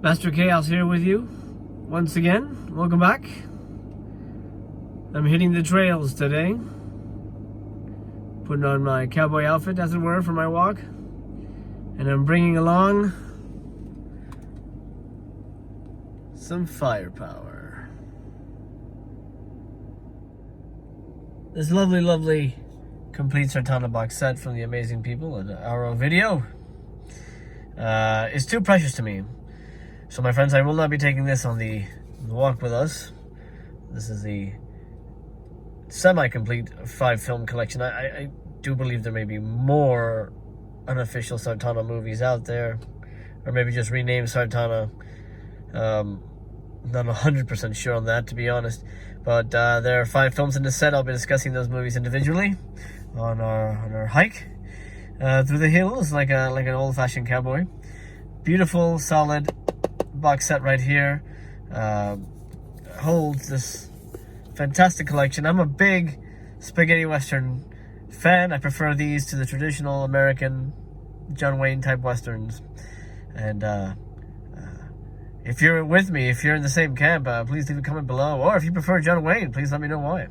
Master Chaos here with you once again. Welcome back. I'm hitting the trails today. Putting on my cowboy outfit, as it were, for my walk. And I'm bringing along some firepower. This lovely complete Sartana box set from the amazing people at Arrow Video is too precious to me. So my friends, I will not be taking this on the walk with us. This is the semi-complete 5-film collection. I do believe there may be more unofficial Sartana movies out there, or maybe just renamed Sartana. Not 100% sure on that, to be honest. But there are 5 films in the set. I'll be discussing those movies individually on our hike through the hills, like an old-fashioned cowboy. Beautiful, solid box set right here. Holds this fantastic collection. I'm a big spaghetti western fan. I prefer these to the traditional American John Wayne type westerns. And if you're with me, if you're in the same camp, please leave a comment below. Or if you prefer John Wayne, please let me know why.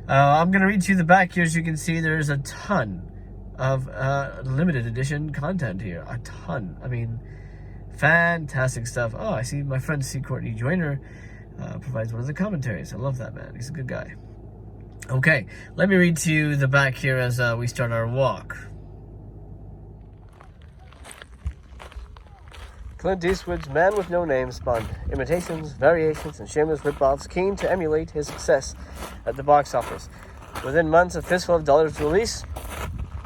I'm going to read to you the back here. As you can see, there's a ton of limited edition content here. A ton. I mean, fantastic stuff. Oh, I see my friend C. Courtney Joyner provides one of the commentaries. I love that man. He's a good guy. Okay, let me read to you the back here as we start our walk. Clint Eastwood's Man with No Name spawned imitations, variations, and shameless rip-offs keen to emulate his success at the box office. Within months of Fistful of Dollars' release,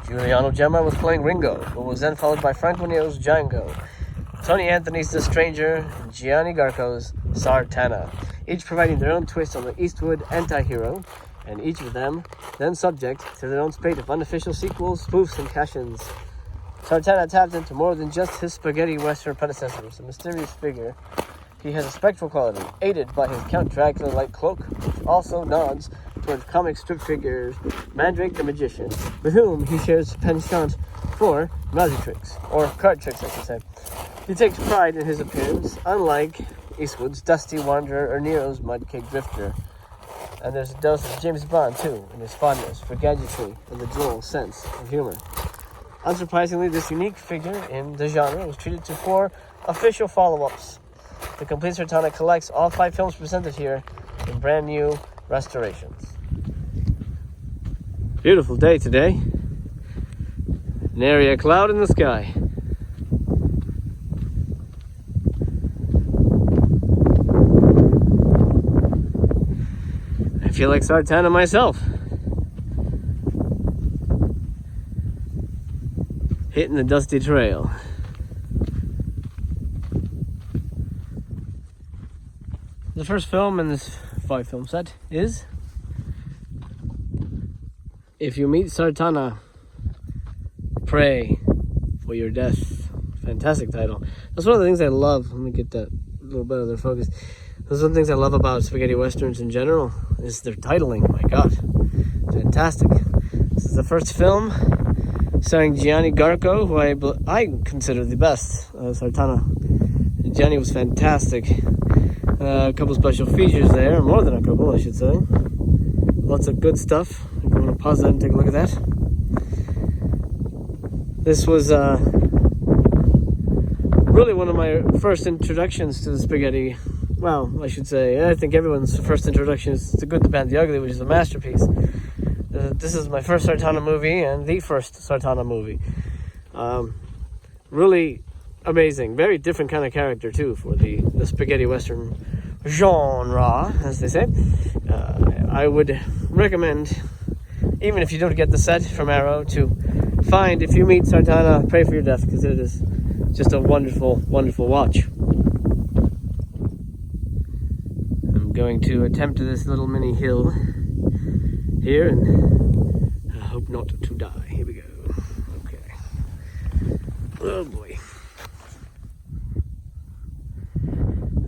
Giuliano Gemma was playing Ringo, who was then followed by Franco Nero's Django, Tony Anthony's The Stranger, and Gianni Garco's Sartana, each providing their own twist on the Eastwood anti-hero, and each of them then subject to their own spate of unofficial sequels, spoofs, and cash-ins. Sartana tapped into more than just his spaghetti western predecessors, a mysterious figure. He has a spectral quality, aided by his Count Dracula-like cloak, which also nods towards comic strip figures Mandrake the Magician, with whom he shares penchant for magic tricks, or card tricks, I should say. He takes pride in his appearance, unlike Eastwood's Dusty Wanderer or Nero's Mudcake Drifter. And there's a dose of James Bond, too, in his fondness for gadgetry and the droll sense of humor. Unsurprisingly, this unique figure in the genre was treated to 4 official follow-ups. The Complete Sartana collects all 5 films presented here in brand new restorations. Beautiful day today. Nary a cloud in the sky. I feel like Sartana myself. Hitting the dusty trail. The first film in this 5-film set is If You Meet Sartana, Pray for Your Death. Fantastic title. That's one of the things I love. Let me get that a little bit of their focus. Those are the things I love about spaghetti westerns in general, is their titling. My God, fantastic. This is the first film starring Gianni Garco, who I consider the best Sartana. And Gianni was fantastic. A couple special features there, more than a couple, I should say. Lots of good stuff. If you want to pause that and take a look at that. This was really one of my first introductions to the spaghetti. Well, I should say, I think everyone's first introduction is The Good, the Bad, the Ugly, which is a masterpiece. This is my first Sartana movie and the first Sartana movie. Really amazing. Very different kind of character, too, for the spaghetti western genre, as they say. I would recommend, even if you don't get the set from Arrow, to find If You Meet Sartana, Pray for Your Death, because it is just a wonderful, wonderful watch. I'm going to attempt this little mini hill here, and I hope not to die. Here we go. Okay. Oh boy.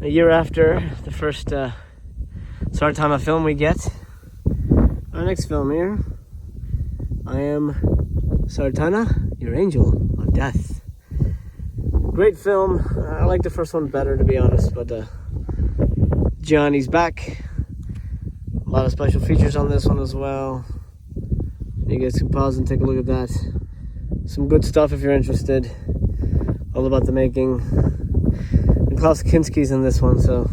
A year after the first Sartana film we get, our next film here, I Am Sartana, Your Angel of Death. Great film. I like the first one better, to be honest, but Johnny's back. A lot of special features on this one as well. You guys can pause and take a look at that. Some good stuff if you're interested. All about the making. And Klaus Kinski's in this one, so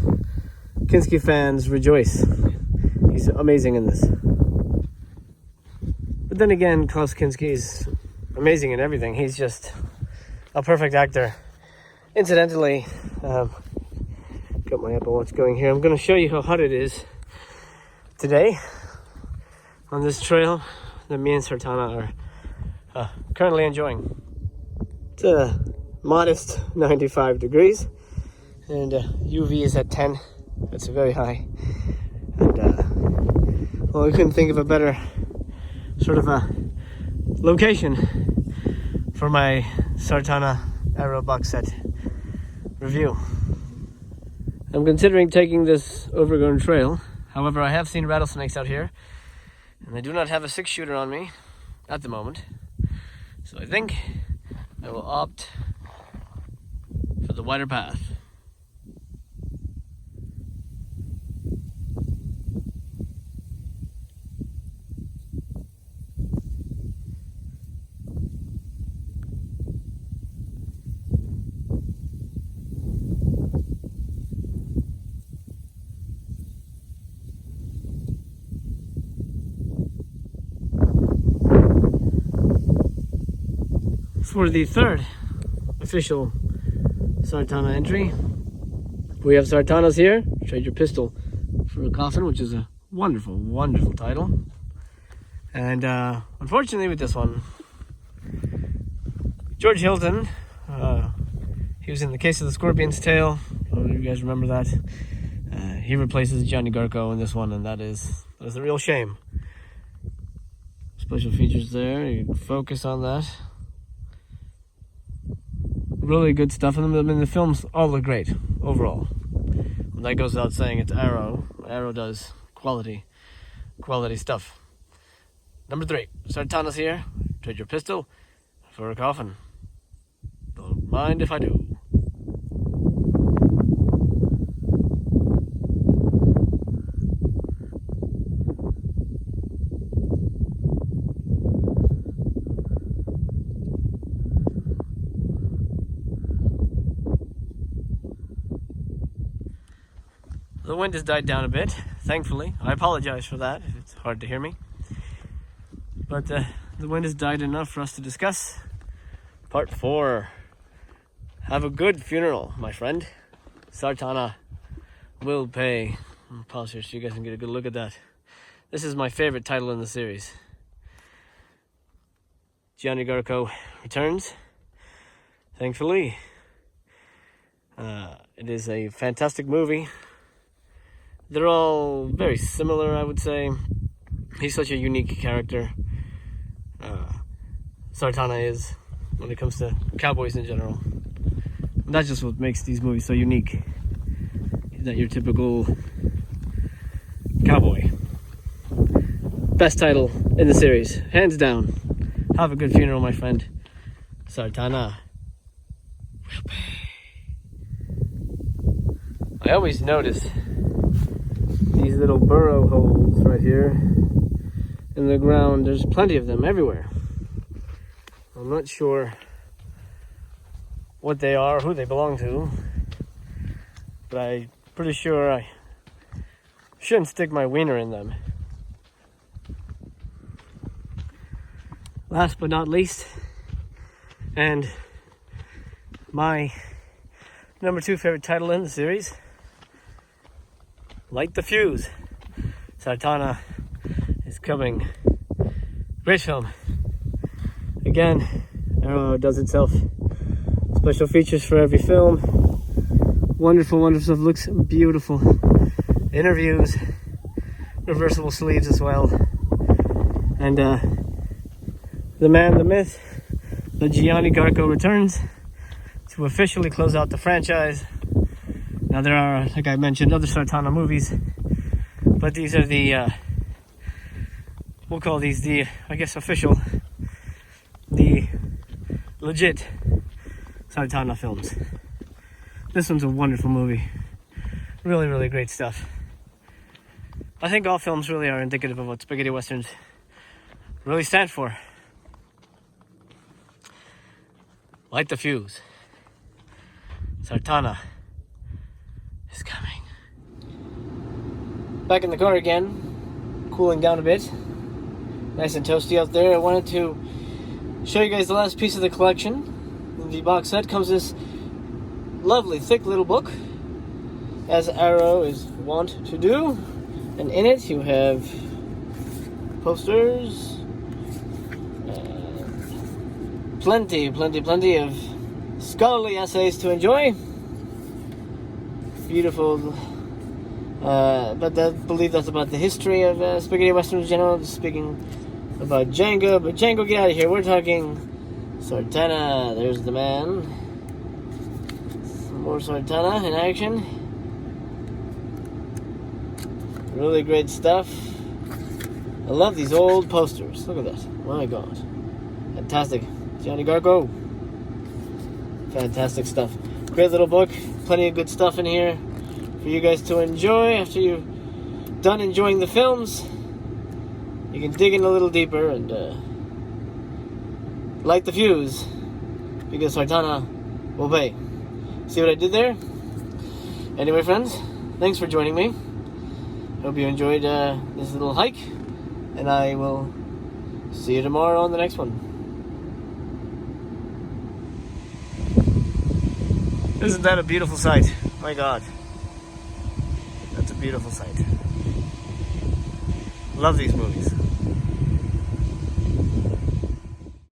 Kinski fans rejoice. He's amazing in this. But then again, Klaus Kinski's amazing in everything. He's just a perfect actor. Incidentally, got my Apple Watch going here. I'm going to show you how hot it is today on this trail that me and Sartana are currently enjoying. It's a modest 95 degrees and UV is at 10. It's very high. And well, we couldn't think of a better sort of a location for my Sartana Arrow box set review. I'm considering taking this overgrown trail. However, I have seen rattlesnakes out here, and I do not have a 6-shooter on me at the moment. So I think I will opt for the wider path. For the third official Sartana entry, we have Sartana's here. Trade your pistol for a coffin, which is a wonderful, wonderful title. And unfortunately with this one, George Hilton, he was in The Case of the Scorpion's Tail. You guys remember that? He replaces Johnny Garco in this one, and that is a real shame. Special features there, you can focus on that. Really good stuff in them. I mean, the films all look great overall. And that goes without saying. It's Arrow. Arrow does quality stuff. Number 3, Sartana's here. Trade your pistol for a coffin. Don't mind if I do. The wind has died down a bit, thankfully. I apologize for that if it's hard to hear me. But the wind has died enough for us to discuss part 4. Have a good funeral, my friend. Sartana will pay. I'll pause here so you guys can get a good look at that. This is my favorite title in the series. Johnny Garco returns, thankfully. It is a fantastic movie. They're all very similar, I would say. He's such a unique character. Sartana is, when it comes to cowboys in general. And that's just what makes these movies so unique. He's not your typical cowboy. Best title in the series, hands down. Have a good funeral, my friend. Sartana will pay. I always notice these little burrow holes right here in the ground. There's plenty of them everywhere. I'm not sure what they are, who they belong to, but I'm pretty sure I shouldn't stick my wiener in them. Last but not least, and my number 2 favorite title in the series, Light the Fuse. Sartana is coming. Great film. Again, Arrow does itself. Special features for every film. Wonderful, wonderful stuff. Looks beautiful. Interviews. Reversible sleeves as well. And the man, the myth, the Gianni Garco returns to officially close out the franchise. Now there are, like I mentioned, other Sartana movies, but these are the, we'll call these the, I guess, official, the legit Sartana films. This one's a wonderful movie. Really, really great stuff. I think all films really are indicative of what spaghetti westerns really stand for. Light the fuse. Sartana is coming. Back in the car again, cooling down a bit. Nice and toasty out there. I wanted to show you guys the last piece of the collection. In the box set comes this lovely thick little book, as Arrow is wont to do. And in it you have posters, plenty of scholarly essays to enjoy. Beautiful, but I believe that's about the history of spaghetti westerns in general. Just speaking about Django, but Django, get out of here. We're talking Sartana. There's the man. Some more Sartana in action. Really great stuff. I love these old posters. Look at that. My God. Fantastic. Johnny Garco. Fantastic stuff. Great little book. Plenty of good stuff in here for you guys to enjoy. After you've done enjoying the films, you can dig in a little deeper and light the fuse, because Sartana will pay. See what I did there? Anyway, friends, thanks for joining me. Hope you enjoyed this little hike, and I will see you tomorrow on the next one. Isn't that a beautiful sight? My God. That's a beautiful sight. Love these movies.